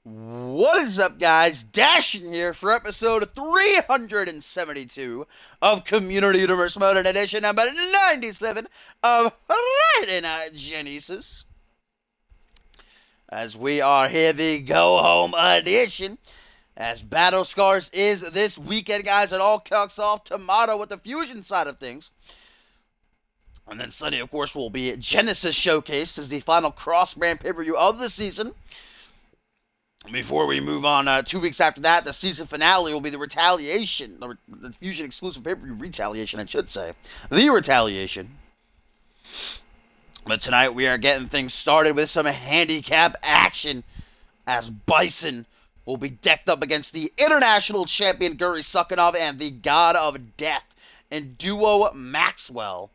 What is up, guys? Dashing here for episode 372 of Community Universe Modern Edition number 97 of Friday Night Genesis. As we are here, the Go Home Edition. As Battle Scars is this weekend, guys. It all kicks off tomorrow with the Fusion side of things. And then Sunday, of course, will be Genesis Showcase as the final cross-brand pay-per-view of the season. Before we move on, 2 weeks after that, the season finale will be the Retaliation. The Fusion exclusive pay-per-view Retaliation, I should say. The Retaliation. But tonight we are getting things started with some handicap action as Bison will be decked up against the international champion Guri Sukhanov and the God of Death in Duo Maxwell.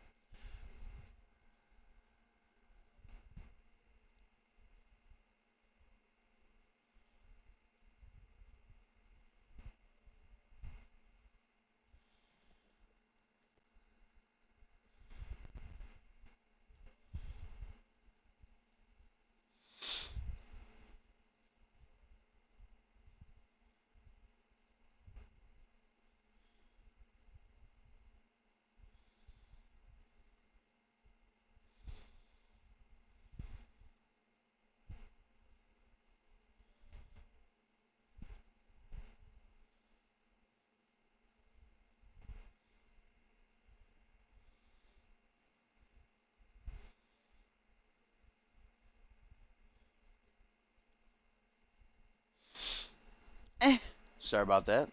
Sorry about that.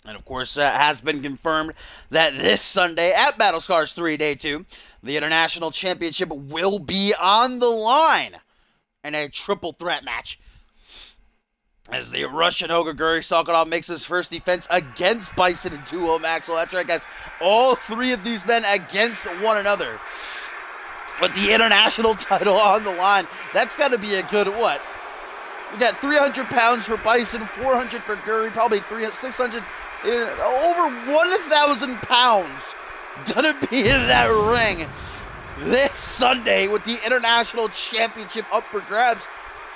And of course, it has been confirmed that this Sunday at Battle Scars 3 Day 2, the International Championship will be on the line in a triple threat match. As the Russian Ogre Guri Sukhanov makes his first defense against Bison and Duo Maxwell. That's right, guys. All three of these men against one another. With the international title on the line, that's got to be a good what? We got 300 pounds for Bison, 400 for Guri, probably 300, 600, over 1,000 pounds gonna be in that ring this Sunday with the International Championship up for grabs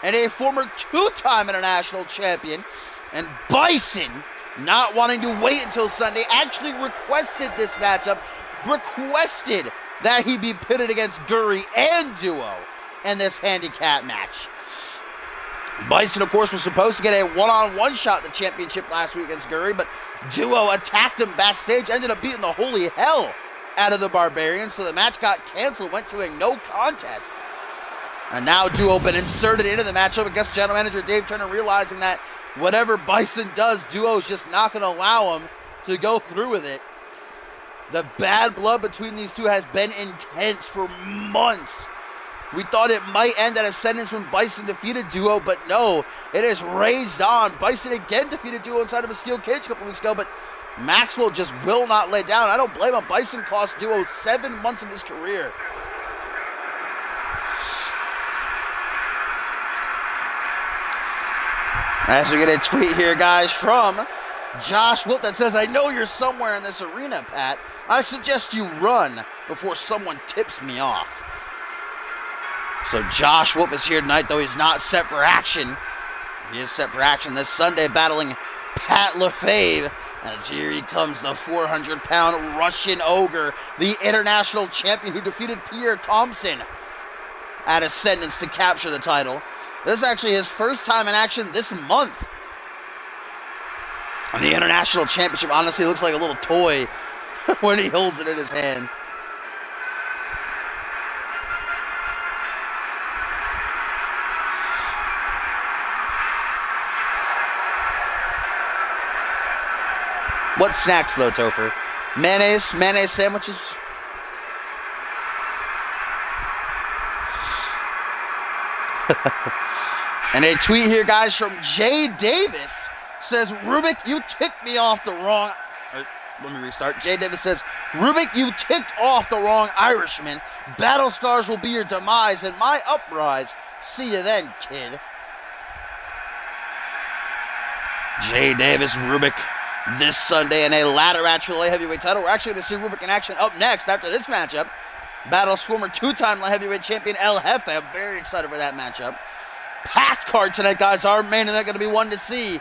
and a former two-time International Champion. And Bison, not wanting to wait until Sunday, actually requested this matchup, requested that he be pitted against Guri and Duo in this handicap match. Bison, of course, was supposed to get a one-on-one shot at the championship last week against Guri, but Duo attacked him backstage, ended up beating the holy hell out of the Barbarian, so the match got canceled, went to a no contest. And now Duo been inserted into the matchup. I guess General Manager Dave Turner realizing that whatever Bison does, Duo's just not going to allow him to go through with it. The bad blood between these two has been intense for months. We thought it might end at a sentence when Bison defeated Duo, but no, it has raged on. Bison again defeated Duo inside of a steel cage a couple weeks ago, but Maxwell just will not lay down. I don't blame him. Bison cost Duo 7 months of his career. As we get a tweet here, guys, from Josh Wilt that says, "I know you're somewhere in this arena, Pat. I suggest you run before someone tips me off." So Josh Wilt is here tonight, though he's not set for action. He is set for action this Sunday, battling Pat LaFave. As here he comes, the 400-pound Russian Ogre, the international champion who defeated Pierre Thompson at Ascendance to capture the title. This is actually his first time in action this month. And the International Championship honestly looks like a little toy when he holds it in his hand. What snacks, though, Topher? Mayonnaise sandwiches? And a tweet here, guys, from Jay Davis says, "Rubik, you ticked me off the wrong..." Let me restart. Jay Davis says, "Rubik, you ticked off the wrong Irishman. Battle Scars will be your demise and my uprise. See you then, kid." Jay Davis, Rubik, this Sunday in a ladder match for the light heavyweight title. We're actually going to see Rubik in action up next after this matchup. Battles former two-time light heavyweight champion El Jefe. I'm very excited for that matchup. packed card tonight, guys. Our main event going to be one to see,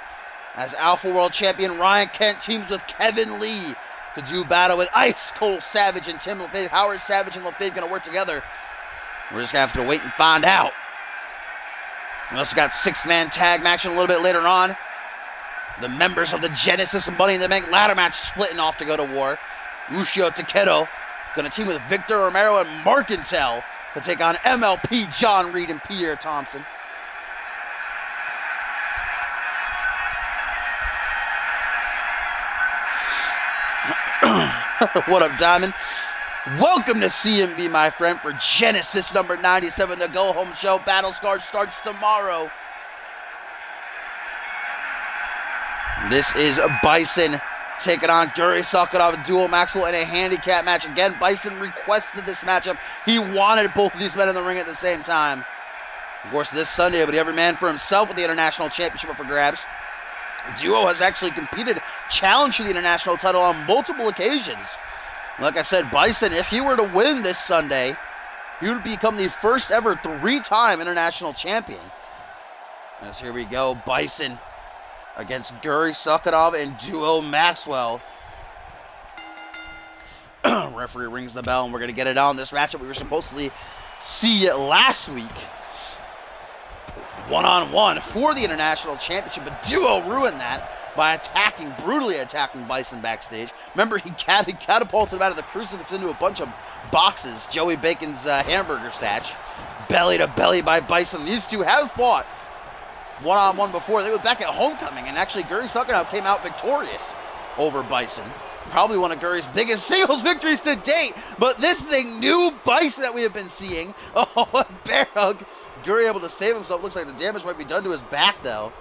as Alpha World Champion Ryan Kent teams with Kevin Lee to do battle with Ice Cold Savage and Tim LaFave. Howard Savage and LaFave going to work together. We're just going to have to wait and find out. We also got 6-man tag match a little bit later on. The members of the Genesis and Money in the Bank ladder match splitting off to go to war. Ushio Takedo going to team with Victor Romero and Markintel to take on MLP, John Reed, and Pierre Thompson. What up, Diamond? Welcome to CMV, my friend, for Genesis number 97, the go-home show. Battle Scars starts tomorrow. This is Bison taking on Guri Sakharov, Duo Maxwell in a handicap match. Again, Bison requested this matchup. He wanted both of these men in the ring at the same time. Of course, this Sunday, it'll be every man for himself with the International Championship up for grabs. Duo has actually competed, challenged for the International title on multiple occasions. Like I said, Bison, if he were to win this Sunday, he would become the first ever 3-time International Champion. As here we go, Bison against Guri Sakharov and Duo Maxwell. Referee rings the bell, and we're going to get it on. This matchup we were supposed to see last week. One-on-one for the International Championship, but Duo ruined that by brutally attacking Bison backstage. Remember, he catapulted him out of the crucifix into a bunch of boxes, Joey Bacon's hamburger stash. Belly to belly by Bison. These two have fought one-on-one before. They were back at Homecoming, and actually Guri Sakharov came out victorious over Bison. Probably one of Guri's biggest singles victories to date, but this is a new Bison that we have been seeing. Oh, a bear hug. Guri able to save himself. Looks like the damage might be done to his back, though.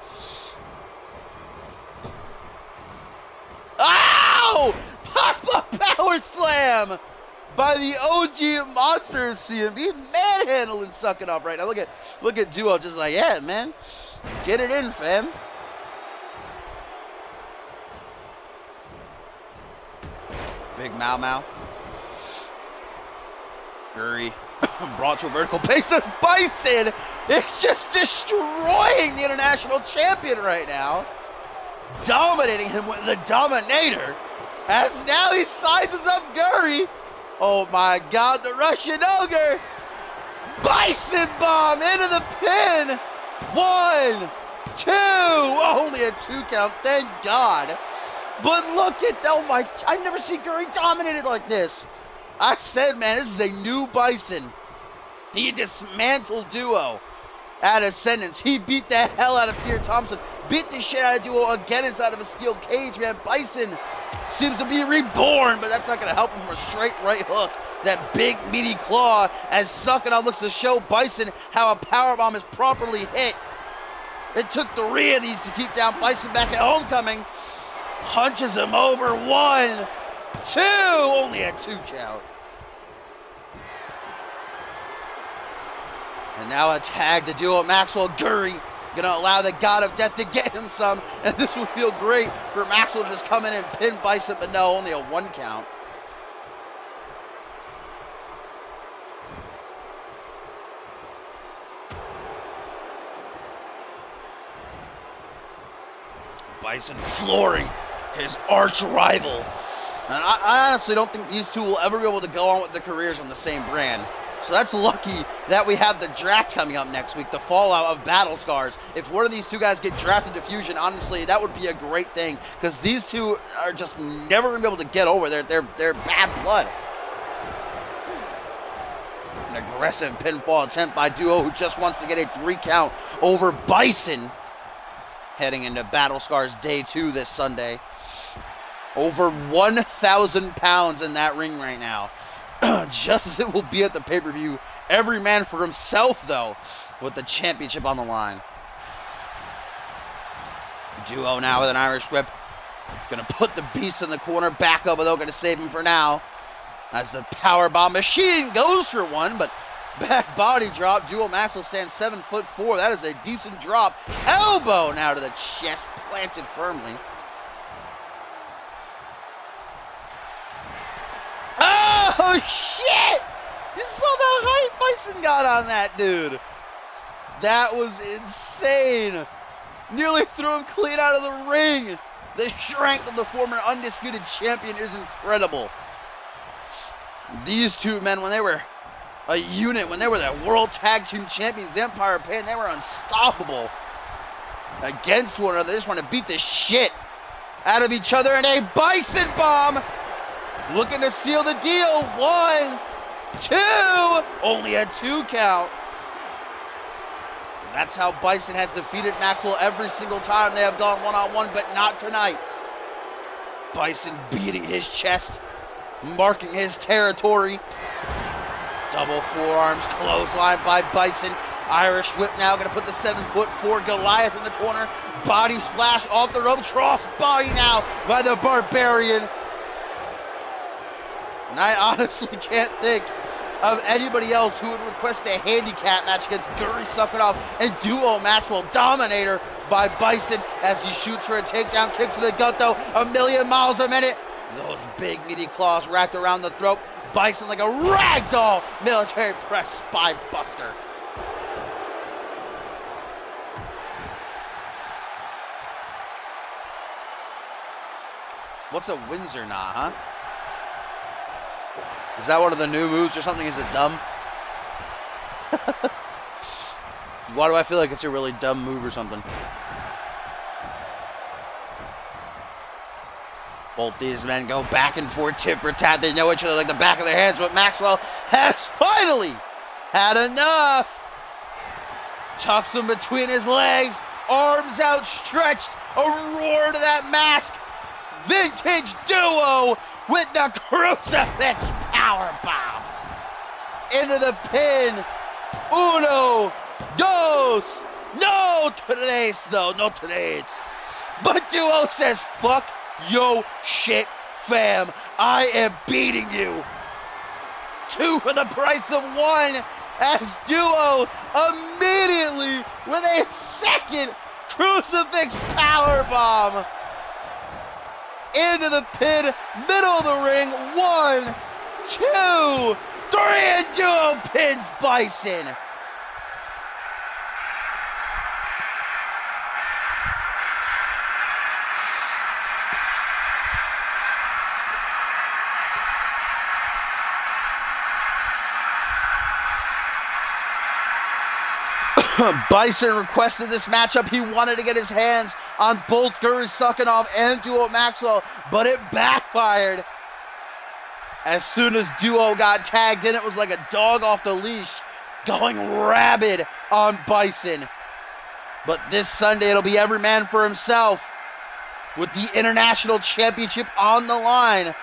Ow! Pop-up power slam by the OG monster of CMV. Manhandling sucking up right now. Look at Duo just like, yeah, man. Get it in, fam. Big Mau Mau. Guri brought to a vertical pace. As Bison is just destroying the International Champion right now. Dominating him with the Dominator. As now he sizes up Guri. Oh my God, the Russian Ogre. Bison bomb into the pin. 1, 2. Only a 2 count, thank God. But look at, oh my, I've never seen Guri dominated like this. I said, man, this is a new Bison. He dismantled Duo at Ascendance. He beat the hell out of Pierre Thompson. Beat the shit out of Duo again inside of a steel cage, man. Bison seems to be reborn, but that's not going to help him from a straight right hook. That big, meaty claw as Sakharov looks to show Bison how a powerbomb is properly hit. It took 3 of these to keep down Bison back at Homecoming. Punches him over. 1, 2. Only a 2 count. And now a tag to Duo Maxwell. Guri gonna allow the God of Death to get him some, and this will feel great for Maxwell to just come in and pin Bison, but no, only a 1 count. Bison flooring his arch rival. And I honestly don't think these two will ever be able to go on with their careers on the same brand. So that's lucky that we have the draft coming up next week, the fallout of Battle Scars. If one of these two guys get drafted to Fusion, honestly, that would be a great thing, because these two are just never going to be able to get over their bad blood. An aggressive pinfall attempt by Duo, who just wants to get a 3 count over Bison. Heading into Battle Scars Day 2 this Sunday. Over 1,000 pounds in that ring right now. Just as it will be at the pay-per-view. Every man for himself, though, with the championship on the line. Duo now with an Irish whip. Gonna put the beast in the corner. Back up, though, gonna save him for now. As the powerbomb machine goes for one, but back body drop. Duo Maxwell stands 7'4". That is a decent drop. Elbow now to the chest, planted firmly. Oh, shit! You saw the height Bison got on that dude. That was insane. Nearly threw him clean out of the ring. The strength of the former undisputed champion is incredible. These two men, when they were a unit, when they were the World Tag Team Champions, the Empire of Pain, they were unstoppable against one another. They just want to beat the shit out of each other. And a Bison Bomb looking to seal the deal. 1, 2, only a 2 count. That's how Bison has defeated Maxwell every single time they have gone one-on-one, but not tonight. Bison beating his chest, marking his territory. Double forearms, clothesline by Bison. Irish whip now, gonna put the 7'4" Goliath in the corner. Body splash off the ropes, cross body now by the Barbarian. And I honestly can't think of anybody else who would request a handicap match against Guri Suckernoff and Duo Maxwell. Dominator by Bison as he shoots for a takedown kick to the gut, though. 1,000,000 miles a minute. Those big meaty claws wrapped around the throat. Bison like a ragdoll military press spine buster. What's a Windsor knot, huh? Is that one of the new moves or something? Is it dumb? Why do I feel like it's a really dumb move or something? Both these men go back and forth, tit for tat. They know each other like the back of their hands, but Maxwell has finally had enough. Tucks him between his legs, arms outstretched, a roar to that mask. Vintage Duo with the crucifix powerbomb. Into the pin. Uno, dos. No tres, though. No tres. But Duo says, fuck yo shit, fam. I am beating you. 2 for the price of 1 as Duo immediately with a second crucifix powerbomb. Into the pin, middle of the ring. 1, 2, 3, and Duo pins Bison. Bison requested this matchup. He wanted to get his hands on both Guri Suckernoff and Duo Maxwell, but it backfired. As soon as Duo got tagged in, it was like a dog off the leash, going rabid on Bison. But this Sunday, it'll be every man for himself, with the International Championship on the line.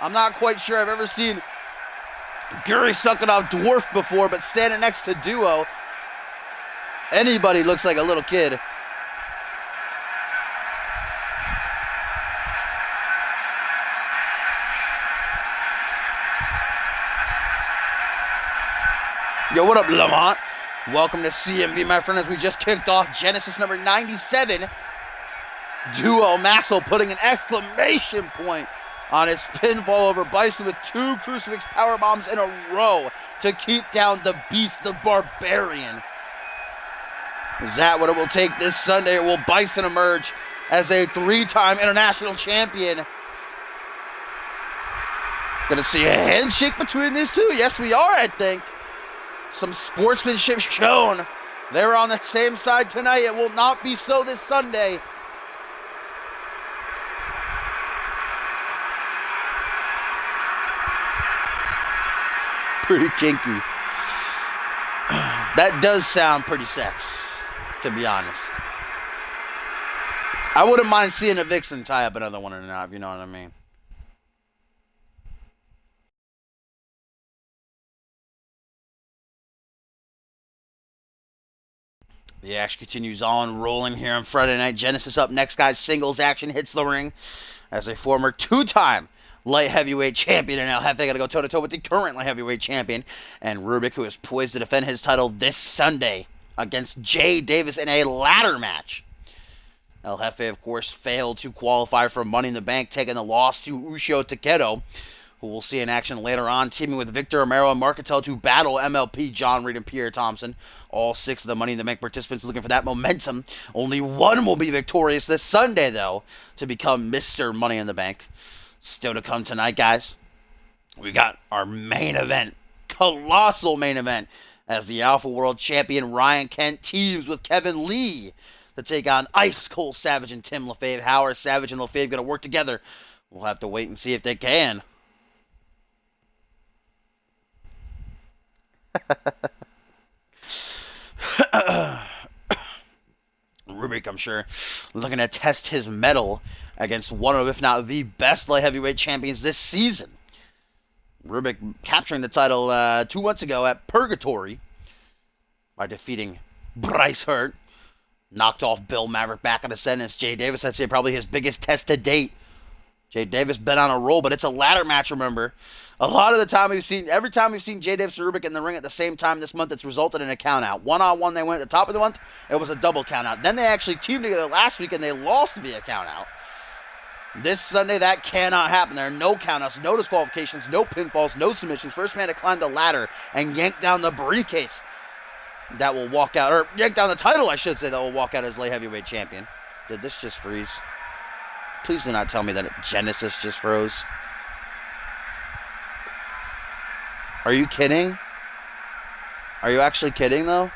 I'm not quite sure I've ever seen Guri Suckernoff dwarfed before, but standing next to Duo, anybody looks like a little kid. Yo, what up, Lamont? Welcome to CMV, my friend, as we just kicked off Genesis number 97. Duo Maxwell putting an exclamation point on his pinfall over Bison with 2 crucifix powerbombs in a row to keep down the beast, the Barbarian. Is that what it will take this Sunday, or will Bison emerge as a 3-time international champion? Gonna see a handshake between these two? Yes, we are, I think. Some sportsmanship shown. They were on the same side tonight. It will not be so this Sunday. Pretty kinky. That does sound pretty sex, to be honest. I wouldn't mind seeing a Vixen tie up another one in a knot, if you know what I mean. The action continues on, rolling here on Friday night. Genesis up next, guys. Singles action hits the ring as a former 2-time light heavyweight champion and El Jefe got to go toe-to-toe with the current light heavyweight champion, and Rubik, who is poised to defend his title this Sunday against Jay Davis in a ladder match. El Jefe, of course, failed to qualify for Money in the Bank, taking the loss to Ushio Takedo, who we'll see in action later on, teaming with Victor Romero and Marcatel to battle MLP, John Reed, and Pierre Thompson. All 6 of the Money in the Bank participants looking for that momentum. Only one will be victorious this Sunday, though, to become Mr. Money in the Bank. Still to come tonight, guys. We got our main event, colossal main event, as the Alpha World Champion Ryan Kent teams with Kevin Lee to take on Ice Cold Savage and Tim LaFave. How are Savage and LaFave going to work together? We'll have to wait and see if they can. Rubik, I'm sure, looking to test his mettle against one of, if not the best light heavyweight champions this season. Rubik capturing the title 2 months ago at Purgatory by defeating Bryce Hurt. Knocked off Bill Maverick back in the sentence. Jay Davis, I'd say probably his biggest test to date. Jay Davis been on a roll, but it's a ladder match, remember. A lot of the time every time we've seen Jay Davis and Rubik in the ring at the same time this month, it's resulted in a count out. One-on-one, they went at the top of the month, it was a double count out. Then they actually teamed together last week and they lost via count out. This Sunday, that cannot happen. There are no countouts, no disqualifications, no pinfalls, no submissions. First man to climb the ladder and yank down the briefcase that will walk out, or yank down the title, I should say, that will walk out as light heavyweight champion. Did this just freeze? Please do not tell me that Genesis just froze. Are you kidding? Are you actually kidding, though?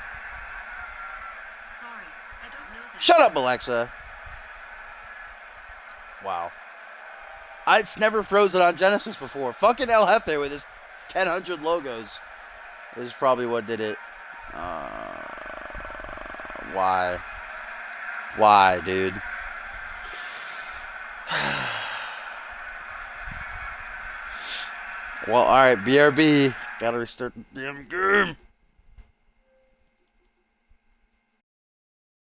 Sorry, I don't know that. Shut up, Alexa. Wow. It's never frozen on Genesis before. Fucking El Jefe with his 1,000 logos is probably what did it. Why? Why, dude? Well, alright, BRB. Gotta restart the damn game.